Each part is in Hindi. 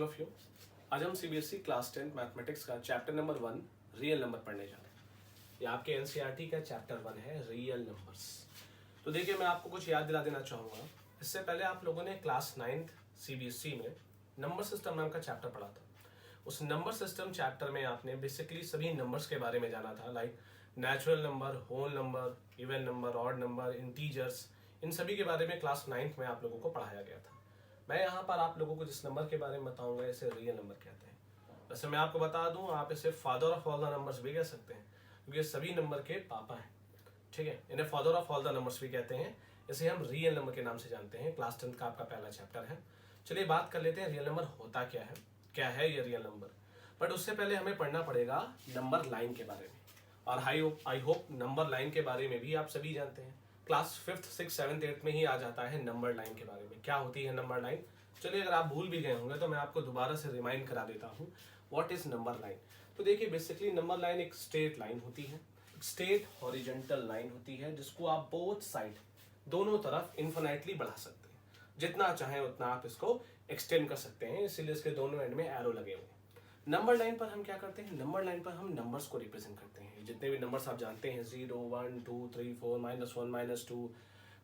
Of you. आज हम सीबीएसई क्लास 10 मैथमेटिक्स का चैप्टर नंबर 1 रियल नंबर पढ़ने जा रहे हैं। ये आपके एनसीईआरटी का चैप्टर 1 है, रियल नंबर्स। तो देखिए, मैं आपको कुछ याद दिला देना चाहूँगा। इससे पहले आप लोगों ने क्लास 9 सीबीएसई में नंबर सिस्टम नाम का चैप्टर पढ़ा था। उस नंबर सिस्टम चैप्टर में आपने बेसिकली सभी नंबर्स के बारे में जाना था, like natural number, whole number, even number, odd number, integers. इन सभी के बारे में क्लास 9 में आप लोगों को पढ़ाया गया था। मैं यहाँ पर आप लोगों को जिस नंबर के बारे में बताऊंगा, इसे रियल नंबर कहते हैं। वैसे मैं आपको बता दूं, आप इसे father of all the numbers भी कह सकते हैं, क्योंकि सभी नंबर के पापा हैं। ठीक है, इन्हें father of all the numbers भी कहते हैं। इसे हम रियल नंबर के नाम से जानते हैं। क्लास 10 का आपका पहला चैप्टर है। चलिए बात कर लेते हैं रियल नंबर होता क्या है ये रियल नंबर। बट उससे पहले हमें पढ़ना पड़ेगा नंबर लाइन के बारे में। और आई होप नंबर लाइन के बारे में भी आप सभी जानते हैं। Class 5th 6th 7th 8th में ही आ जाता है नंबर लाइन के बारे में। क्या होती है नंबर लाइन? चलिए, अगर आप भूल भी गए होंगे तो मैं आपको दोबारा से रिमाइंड करा देता हूँ व्हाट इज नंबर लाइन। तो देखिए, बेसिकली नंबर लाइन एक स्ट्रेट लाइन होती है, स्ट्रेट हॉरिजॉन्टल लाइन होती है, जिसको आप बोथ साइड, दोनों तरफ इन्फिनाइटली बढ़ा सकते हैं। जितना चाहें उतना आप इसको एक्सटेंड कर सकते हैं, इसीलिए इसके दोनों एंड में एरो लगे हुए हैं। नंबर लाइन पर हम क्या करते हैं? नंबर लाइन पर हम नंबर्स को रिप्रेजेंट करते हैं। जितने भी नंबर्स आप जानते हैं, 0 1 2 3 4 -1 -2,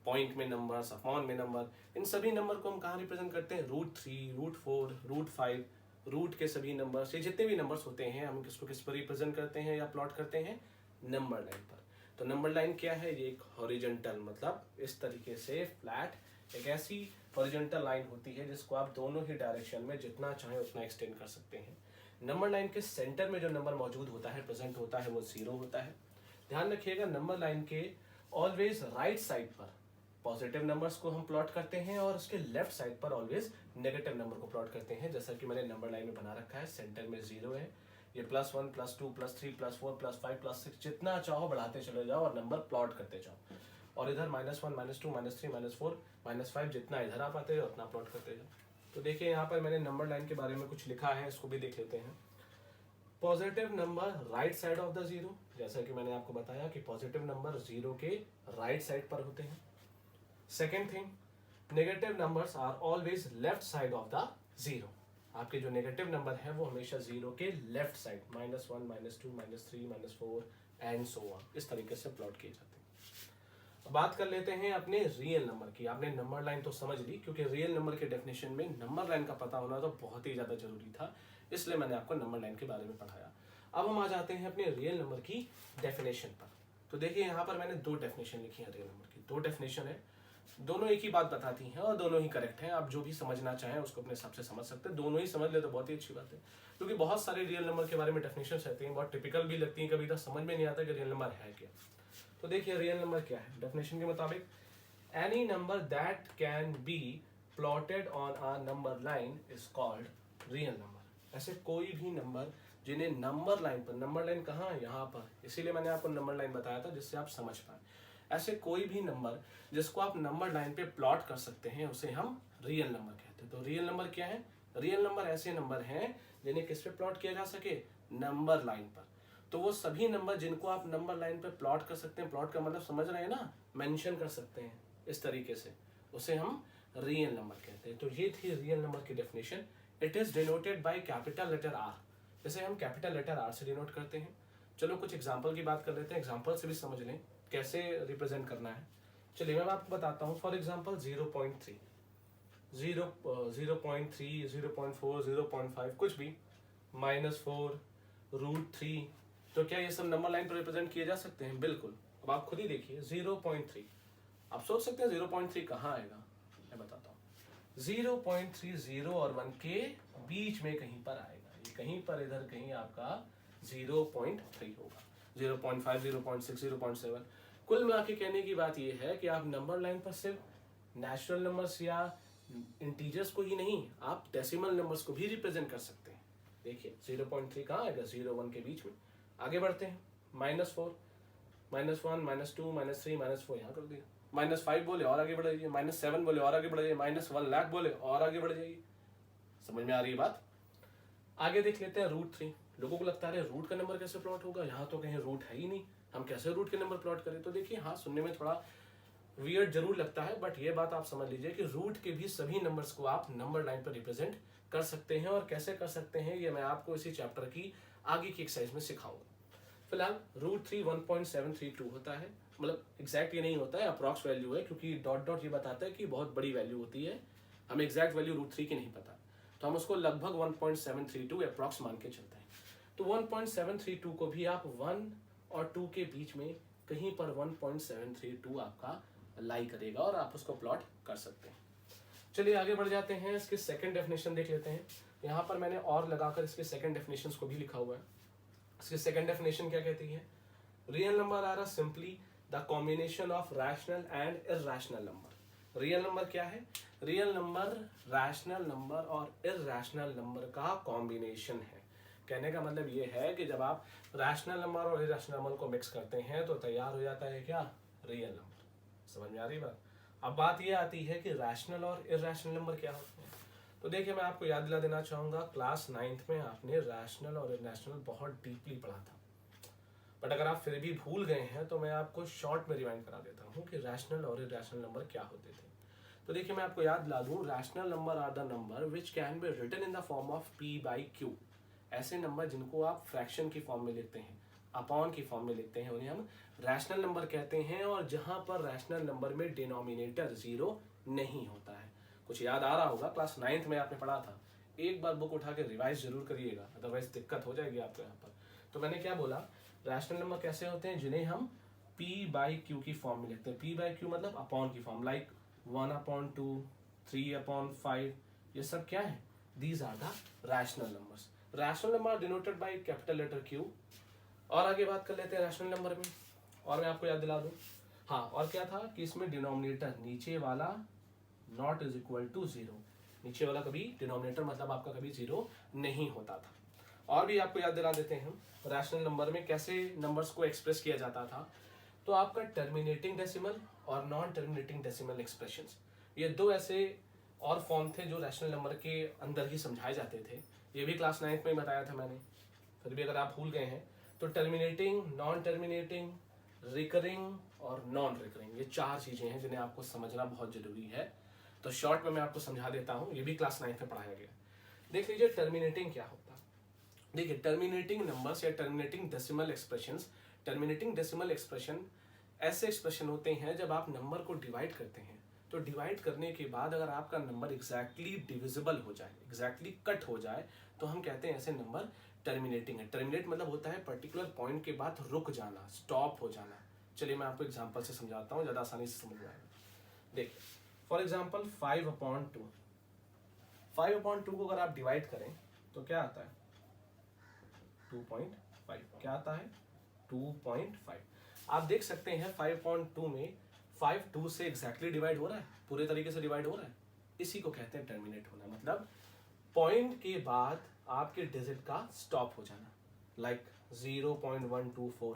पॉइंट में नंबर्स, अपॉन में नंबर, इन सभी नंबर को हम कहाँ रिप्रेजेंट करते हैं? √3, √4, √5, रूट के सभी नंबर्स, ये जितने भी नंबर्स होते हैं, हम किसको किस पर रिप्रेजेंट करते हैं या प्लॉट करते हैं? नंबर लाइन पर। तो नंबर लाइन क्या है? ये एक हॉरिजॉन्टल, मतलब इस तरीके से फ्लैट एक ऐसी हॉरिजॉन्टल लाइन होती है जिसको आप दोनों ही डायरेक्शन में जितना चाहें उतना एक्सटेंड कर सकते हैं। नंबर लाइन के सेंटर में जो नंबर मौजूद होता है, प्रेजेंट होता है, वो 0 होता है। ध्यान रखिएगा, नंबर लाइन के ऑलवेज राइट साइड पर पॉजिटिव नंबर्स को हम प्लॉट करते हैं और उसके लेफ्ट साइड पर ऑलवेज नेगेटिव नंबर को प्लॉट करते हैं। जैसा कि मैंने नंबर लाइन में बना रखा है, सेंटर में 0 है। ये +1 +2 +3 +4 +5 +6 जितना चाहो बढ़ाते चले जाओ और नंबर प्लॉट करते जाओ। और इधर -1 -2 -3 -4 -5 जितना इधर आप आते हो उतना प्लॉट करते जाओ। तो देखिए, यहाँ पर मैंने नंबर लाइन के बारे में कुछ लिखा है, इसको भी देख लेते हैं। Positive number right side of the 0, जैसा कि मैंने आपको बताया कि पॉजिटिव नंबर 0 के राइट साइड पर होते हैं। Second thing, negative numbers are always left side of the 0। आपके जो नेगेटिव नंबर है वो हमेशा 0 के left side, -1 -2 -3 -4 and so on, इस तरीके से प्लॉट किए जाते हैं। बात कर लेते हैं अपने रियल नंबर की। आपने नंबर लाइन तो समझ ली, क्योंकि रियल नंबर के डेफिनेशन में नंबर लाइन का पता होना तो बहुत ही ज्यादा जरूरी था, इसलिए मैंने आपको नंबर लाइन के बारे में पढ़ाया। अब हम आ जाते हैं अपने रियल नंबर की डेफिनेशन पर। तो देखिए, यहाँ पर मैंने 2 डेफिनेशन लिखी है रियल नंबर की। 2 डेफिनेशन है, दोनों एक ही बात बताती हैं और दोनों ही करेक्ट हैं। आप जो भी समझना चाहें उसको अपने हिसाब से समझ सकते हैं। दोनों ही समझ ले तो बहुत ही अच्छी बात है, क्योंकि बहुत सारे रियल नंबर के बारे में डेफिनेशन रहती हैं, बहुत टिपिकल भी लगती हैं, कभी तक समझ में नहीं आता कि रियल नंबर है क्या। तो देखिए, रियल नंबर क्या है? डेफिनेशन के मुताबिक, any number that can be plotted on a number line is called real number. ऐसे कोई भी नंबर जिन्हें नंबर लाइन पर, नंबर लाइन कहाँ है? यहाँ पर, इसीलिए मैंने आपको नंबर लाइन बताया था जिससे आप समझ पाए। ऐसे कोई भी नंबर जिसको आप नंबर लाइन पे प्लॉट कर सकते हैं उसे हम रियल नंबर कहते हैं। तो रियल नंबर क्या है? रियल नंबर ऐसे नंबर हैं जिन्हें किस पे प्लॉट किया जा सके? नंबर लाइन पर। तो वो सभी नंबर जिनको आप नंबर लाइन पे प्लॉट कर सकते हैं, प्लॉट का मतलब समझ रहे हैं ना, मेंशन कर सकते हैं इस तरीके से, उसे हम रियल नंबर कहते हैं। तो ये थी रियल नंबर की definition. It is denoted by capital letter R, जैसे हम कैपिटल लेटर आर से डिनोट करते हैं। चलो कुछ एग्जाम्पल की बात कर लेते हैं, एग्जाम्पल से भी समझ लें कैसे रिप्रेजेंट करना है। चलिए मैं आपको बताता हूँ। फॉर एग्जाम्पल 0.3, 0.3, 0.4, 0.5, कुछ भी, -4, √3, तो क्या ये सब नंबर लाइन पर रिप्रेजेंट किए जा सकते हैं? बिल्कुल। अब आप खुद ही देखिए, 0.3, आप सोच सकते हैं 0.3 कहाँ आएगा? मैं बताता हूँ। 0.3 0 और 1 के बीच में कहीं पर आएगा, ये कहीं पर इधर कहीं आपका 0.3 होगा। 0.5, 0.6, 0.7। कुल मिला के कहने की बात यह है कि आप नंबर लाइन पर सिर्फ नेचुरल नंबर्स या इंटीजर्स को ही नहीं, आप डेसिमल नंबर्स को भी रिप्रेजेंट कर सकते हैं। देखिए 0.3 कहाँ आएगा? 0 1 के बीच में। आगे बढ़ते हैं, -4, -1 -2 -3 -4 यहाँ कर दिया। -5 बोले और आगे बढ़ जाइए, -7 बोले और आगे बढ़ जाइए, -1 लाख बोले और आगे बढ़ जाइए। समझ में आ रही है बात? आगे देख लेते हैं √3। लोगों को लगता है रूट का नंबर कैसे प्लॉट होगा, यहाँ तो कहीं रूट है ही नहीं, हम कैसे रूट के नंबर प्लॉट करें? तो देखिए, हाँ, सुनने में थोड़ा वियर्ड जरूर लगता है, बट ये बात आप समझ लीजिए कि रूट के भी सभी नंबर्स को आप नंबर लाइन पर रिप्रेजेंट कर सकते हैं, और कैसे कर सकते हैं ये मैं आपको इसी चैप्टर की आगे की एक्सरसाइज में सिखाऊंगा। फिलहाल √3 1.732 होता है, मतलब एग्जैक्ट ये नहीं होता है, अप्रॉक्स वैल्यू है, क्योंकि डॉट डॉट ये बताता है कि बहुत बड़ी वैल्यू होती है, हमें एग्जैक्ट वैल्यू √3 की नहीं पता, तो हम उसको लगभग 1.732 अप्रॉक्स मान के चलते हैं। तो 1.732 को भी आप 1 और 2 के बीच में कहीं पर 1.732 आपका लाई करेगा और आप उसको प्लॉट कर सकते हैं। चलिए आगे बढ़ जाते हैं, इसके सेकंड डेफिनेशन देख लेते हैं। यहाँ पर मैंने और लगाकर इसके सेकंड डेफिनेशंस को भी लिखा हुआ है। इसकी सेकंड डेफिनेशन क्या कहती है? Real number are simply the combination of rational and irrational number. Real number क्या है? रियल नंबर रैशनल नंबर और इरैशनल नंबर का कॉम्बिनेशन है। कहने का मतलब ये है कि जब आप रैशनल नंबर और इरैशनल नंबर को मिक्स करते हैं तो तैयार हो जाता है क्या? Real number. समझ में आ रही बात? अब बात ये आती है कि रैशनल और इरैशनल नंबर क्या होते हैं। तो देखिए मैं आपको याद दिला देना चाहूँगा, क्लास 9th में आपने रैशनल और इरैशनल बहुत डीपली पढ़ा था, बट अगर आप फिर भी भूल गए हैं तो मैं आपको शॉर्ट में रिवाइंड करा देता हूँ कि रैशनल और इरैशनल नंबर क्या होते थे। तो देखिए मैं आपको याद दिला दूँ, rational number are the number which can be written in the form of p/q। ऐसे नंबर जिनको आप फ्रैक्शन की फॉर्म में लिखते हैं, अपॉन की फॉर्म में लिखते हैं, उन्हें हम रैशनल नंबर कहते हैं। और जहाँ पर रैशनल नंबर में डिनोमिनेटर 0 नहीं होता है। कुछ याद आ रहा होगा, क्लास 9th में आपने पढ़ा था। एक बार बुक उठा के रिवाइज जरूर करिएगा, अदरवाइज दिक्कत हो जाएगी आपको यहाँ पर। तो मैंने क्या बोला, रैशनल नंबर कैसे होते हैं? जिन्हें हम p/q की फॉर्म में लिखते हैं। p/q मतलब अपॉन की फॉर्म, लाइक 1/2, 3/5, ये सब क्या है? These are the rational numbers. Rational number denoted by capital letter Q। और आगे बात कर लेते हैं रैशनल नंबर में, और मैं आपको याद दिला दूं, हाँ, और क्या था कि इसमें डिनोमिनेटर नीचे वाला नॉट इज इक्वल टू 0। नीचे वाला कभी डिनोमिनेटर मतलब आपका कभी 0 नहीं होता था। और भी आपको याद दिला देते हैं रैशनल नंबर में कैसे नंबर्स को एक्सप्रेस किया जाता था। तो आपका टर्मिनेटिंग डेसिमल और नॉन टर्मिनेटिंग डेसिमल एक्सप्रेशंस, ये दो ऐसे और फॉर्म थे जो रैशनल नंबर के अंदर ही समझाए जाते थे। ये भी क्लास 9th में बताया था मैंने, फिर भी अगर आप भूल गए हैं तो टर्मिनेटिंग, नॉन टर्मिनेटिंग, रिकरिंग और नॉन रिकरिंग, ये 4 चीजें हैं जिन्हें आपको समझना बहुत जरूरी है। तो शॉर्ट में मैं आपको समझा देता हूँ, ये भी क्लास 9th में पढ़ाया गया। देख लीजिए टर्मिनेटिंग क्या होता है। देखिए टर्मिनेटिंग नंबर्स या terminating decimal expressions, terminating decimal expression ऐसे एक्सप्रेशन होते हैं जब आप नंबर को डिवाइड करते हैं, तो डिवाइड करने के बाद अगर आपका नंबर एग्जैक्टली डिविजिबल हो जाए, एग्जैक्टली कट हो जाए, तो हम कहते हैं ऐसे नंबर टर्मिनेटिंग है। टर्मिनेट मतलब होता है पर्टिकुलर पॉइंट के बाद रुक जाना, स्टॉप हो जाना। चलिए मैं आपको एग्जांपल से समझाता हूँ, ज़्यादा आसानी से समझ में आएगा। देखिए फॉर एग्जांपल 5/2, 5/2 को अगर आप डिवाइड करें तो क्या आता है? 2.5। क्या आता है? 2.5। आप देख सकते हैं 5/2 में 5 2 से एग्जैक्टली डिवाइड हो रहा है, पूरे तरीके से डिवाइड हो रहा है। इसी को कहते हैं टर्मिनेट होना, मतलब पॉइंट के बाद आपके डिजिट का स्टॉप हो जाना। लाइक 0.124,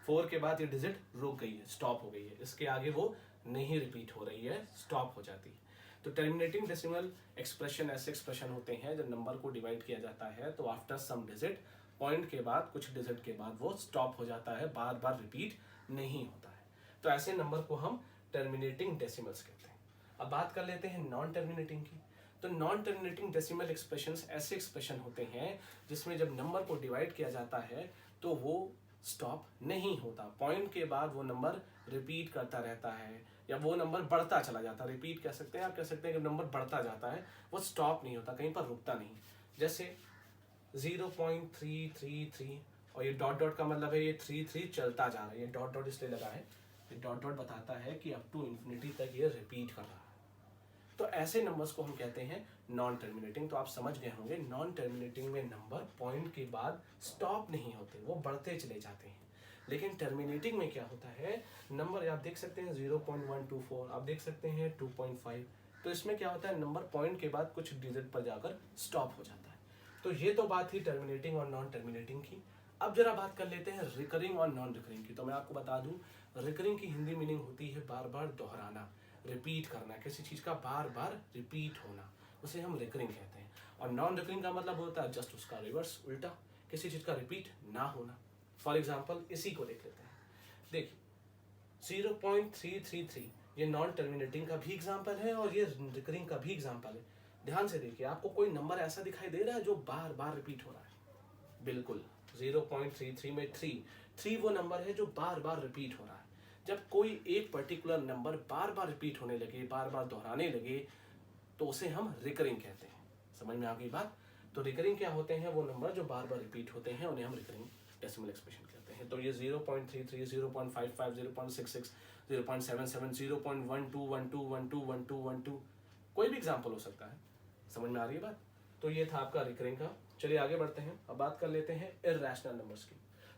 4 के बाद ये डिजिट रुक गई है, स्टॉप हो गई है, इसके आगे वो नहीं रिपीट हो रही है, स्टॉप हो जाती है। तो टर्मिनेटिंग डेसिमल एक्सप्रेशन ऐसे एक्सप्रेशन होते हैं जब नंबर को डिवाइड किया जाता है तो आफ्टर सम डिजिट, पॉइंट के बाद कुछ डिजिट के बाद वो स्टॉप हो जाता है, बार बार रिपीट नहीं होता है। तो ऐसे नंबर को हम टर्मिनेटिंग डेसिमल्स कहते हैं। अब बात कर लेते हैं नॉन टर्मिनेटिंग की। तो नॉन टर्मिनेटिंग डेसिमल एक्सप्रेशंस ऐसे एक्सप्रेशन होते हैं जिसमें जब नंबर को डिवाइड किया जाता है तो वो स्टॉप नहीं होता, पॉइंट के बाद वो नंबर रिपीट करता रहता है या वो नंबर बढ़ता चला जाता है। रिपीट कह सकते हैं, आप कह सकते हैं कि नंबर बढ़ता जाता है, वो स्टॉप नहीं होता, कहीं पर रुकता नहीं। जैसे 0.333, और ये डॉट डॉट का मतलब है ये 3 चलता जा रहा है, ये डॉट डॉट इसलिए लगा है, ये डॉट डॉट बताता है कि अप टू इन्फिनिटी तक ये रिपीट कर रहा है। तो ऐसे नंबर्स को हम कहते हैं नॉन टर्मिनेटिंग। तो आप समझ गए होंगे नॉन टर्मिनेटिंग में नंबर पॉइंट के बाद स्टॉप नहीं होते, वो बढ़ते चले जाते हैं। लेकिन टर्मिनेटिंग में क्या होता है, नंबर आप देख सकते हैं 0.124, आप देख सकते हैं 2.5, तो इसमें क्या होता है, नंबर पॉइंट के बाद कुछ डिजिट पर जाकर स्टॉप हो जाता है। तो ये तो बात थी टर्मिनेटिंग और नॉन टर्मिनेटिंग की। अब जरा बात कर लेते हैं रिकरिंग और नॉन रिकरिंग की। तो मैं आपको बता दूं, रिकरिंग की हिंदी मीनिंग होती है बार बार दोहराना, रिपीट करना, किसी चीज़ का बार बार रिपीट होना, उसे हम रिकरिंग कहते हैं। और नॉन रिकरिंग का मतलब होता है जस्ट उसका रिवर्स, उल्टा, किसी चीज़ का रिपीट ना होना। फॉर एग्जाम्पल इसी को देख लेते हैं। देखिए 0.333 ये नॉन टर्मिनेटिंग का भी एग्जाम्पल है और ये रिकरिंग का भी एग्जाम्पल है। ध्यान से देखिए, आपको कोई नंबर ऐसा दिखाई दे रहा है जो बार बार रिपीट हो रहा है? बिल्कुल, 0.33 में 3 वो नंबर है जो बार बार रिपीट हो रहा है। जब कोई एक पर्टिकुलर नंबर बार बार रिपीट होने लगे, बार बार दोहराने लगे, तो उसे हम रिकरिंग कहते हैं। समझ में आ गई बात? तो रिकरिंग क्या होते हैं? वो नंबर जो बार बार रिपीट होते हैं उन्हें हम रिकरिंग डेसिमल एक्सप्रेशन कहते हैं। तो ये 0.33, 0.55, 0.66, 0.77, 0.12, 12, 12, 12, 12, कोई भी एग्जाम्पल हो सकता है। समझ में आ रही है बात? तो ये था आपका रिकरिंग का। चलिए आगे बढ़ते हैं, अब बात कर लेते हैं इर्रेशनल नंबर्स की।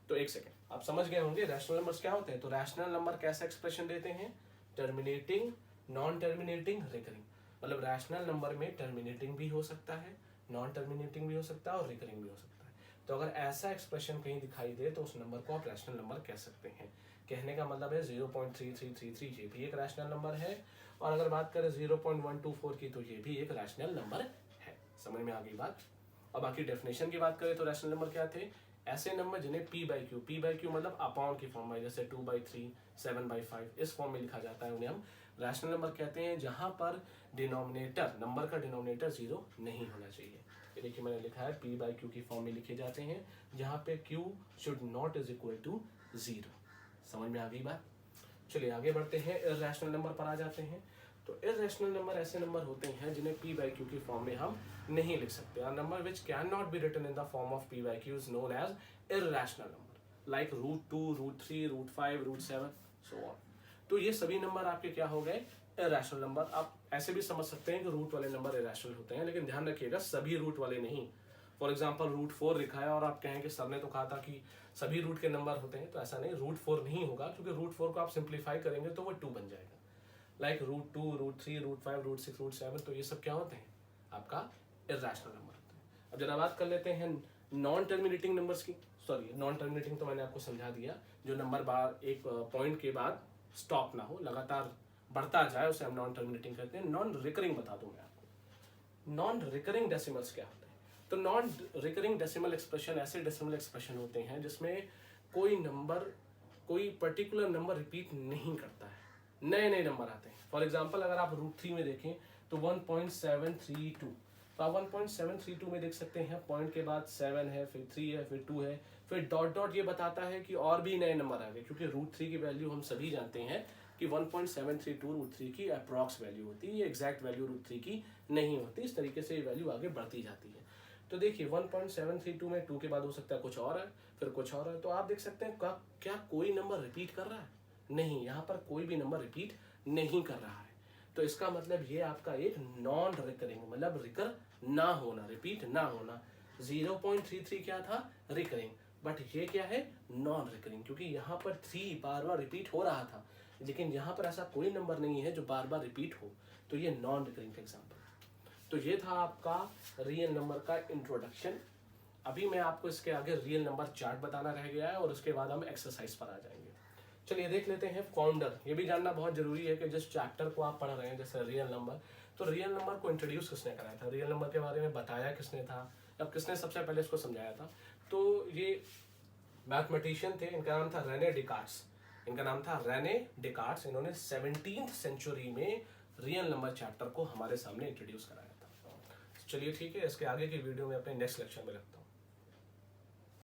तो एक सेकेंड, आप समझ गए होंगे रैशनल नंबर्स क्या होते हैं। तो रैशनल नंबर कैसा एक्सप्रेशन देते हैं? Terminating, non terminating, recurring. मतलब रैशनल नंबर में टर्मिनेटिंग भी हो सकता है, नॉन टर्मिनेटिंग भी हो सकता है और रिकरिंग भी हो सकता है। तो अगर ऐसा एक्सप्रेशन कहीं दिखाई दे तो उस नंबर को आप रैशनल नंबर कह सकते हैं। कहने का मतलब है 0.3333 ये भी एक रैशनल नंबर है, और अगर बात करें 0.124 की तो ये भी एक रैशनल नंबर है। समझ में आ गई बात? अब बाकी डेफिनेशन की बात करें तो रैशनल नंबर क्या थे? ऐसे नंबर जिन्हें p बाई क्यू मतलब अपॉन की फॉर्म में, जैसे 2/3, 7/5 इस फॉर्म में लिखा जाता है, उन्हें हम रैशनल नंबर कहते हैं, जहां पर डिनोमिनेटर, नंबर का डिनोमिनेटर 0 नहीं होना चाहिए। ये देखिए मैंने लिखा है p बाई क्यू की फॉर्म में लिखे जाते हैं, जहां पे q should not is equal to 0। समझ में आ गई बात? चलिए आगे बढ़ते हैं, इर्रेशनल नंबर पर आ जाते हैं। तो इर्रेशनल नंबर ऐसे नंबर होते हैं जिन्हें p बाई क्यू की फॉर्म में हम नहीं लिख सकते। A number which cannot be written in the form of p by q is known as irrational number, like √2, √3, √5, √7, so on। तो ये सभी नंबर आपके क्या हो गए? Irrational number. आप ऐसे भी समझ सकते हैं कि रूट वाले नंबर इर्रेशनल होते हैं, लेकिन ध्यान रखिएगा सभी रूट वाले नहीं। फॉर एग्जाम्पल √4 लिखा है और आप कहें कि सर ने तो कहा था कि सभी रूट के नंबर होते हैं, तो ऐसा नहीं, √4 नहीं होगा, क्योंकि √4 को आप सिंप्लीफाई करेंगे तो वो 2 बन जाएगा। लाइक √2, √3, √5, √6, √7, तो ये सब क्या होते हैं? आपका इर्रेशनल नंबर होते हैं। अब जरा बात कर लेते हैं नॉन टर्मिनेटिंग नंबर्स की। सॉरी, नॉन टर्मिनेटिंग तो मैंने आपको समझा दिया, जो नंबर बार एक पॉइंट के बाद स्टॉप ना हो, लगातार बढ़ता जाए, उसे हम नॉन टर्मिनेटिंग कहते हैं। नॉन रिकरिंग बता दूं मैं आपको। नॉन रिकरिंग डेसिमल्स क्या होते हैं? तो नॉन रिकरिंग डेसिमल एक्सप्रेशन ऐसे डेसिमल एक्सप्रेशन होते हैं जिसमें कोई नंबर, कोई पर्टिकुलर नंबर रिपीट नहीं करता है, नए नए नंबर आते हैं। फॉर एग्जाम्पल अगर आप √3 में देखें तो 1.732, तो आप 1.732 में देख सकते हैं पॉइंट के बाद 7 है, फिर 3 है, फिर 2 है, फिर डॉट डॉट, ये बताता है कि और भी नए नंबर आ गए, क्योंकि √3 की वैल्यू हम सभी जानते हैं कि 1.732 √3 की अप्रॉक्स वैल्यू होती है, ये एग्जैक्ट वैल्यू √3 की नहीं होती। इस तरीके से ये वैल्यू आगे बढ़ती जाती है। तो देखिए 1.732 में 2 के बाद हो सकता है कुछ और है, फिर कुछ और है। तो आप देख सकते हैं क्या कोई नंबर रिपीट कर रहा है? नहीं, यहाँ पर कोई भी नंबर रिपीट नहीं कर रहा है। तो इसका मतलब ये आपका एक नॉन रिकरिंग, मतलब रिकर ना होना, रिपीट ना होना। 0.33 क्या था? रिकरिंग। बट ये क्या है? नॉन रिकरिंग, क्योंकि यहाँ पर 3 बार बार रिपीट हो रहा था, लेकिन यहाँ पर ऐसा कोई नंबर नहीं है जो बार बार रिपीट हो, तो ये नॉन रिकरिंग का एग्जाम्पल। तो ये था आपका रियल नंबर का इंट्रोडक्शन। अभी मैं आपको इसके आगे रियल नंबर चार्ट बताना रह गया है, और उसके बाद हम एक्सरसाइज पर आ जाएंगे। चलिए देख लेते हैं फाउंडर। ये भी जानना बहुत जरूरी है कि जिस चैप्टर को आप पढ़ रहे हैं, जैसे रियल नंबर, तो रियल नंबर को इंट्रोड्यूस किसने कराया था, रियल नंबर के बारे में बताया किसने था, अब किसने सबसे पहले इसको समझाया था? तो ये मैथमेटिशियन थे, इनका नाम था रेने डिकार्ट्स। इनका नाम था रेने डिकार्ट्स। इन्होंने 17th सेंचुरी में रियल नंबर चैप्टर को हमारे सामने इंट्रोड्यूस कराया था। चलिए ठीक है, इसके आगे की वीडियो में अपने नेक्स्ट लेक्चर में रखता हूँ।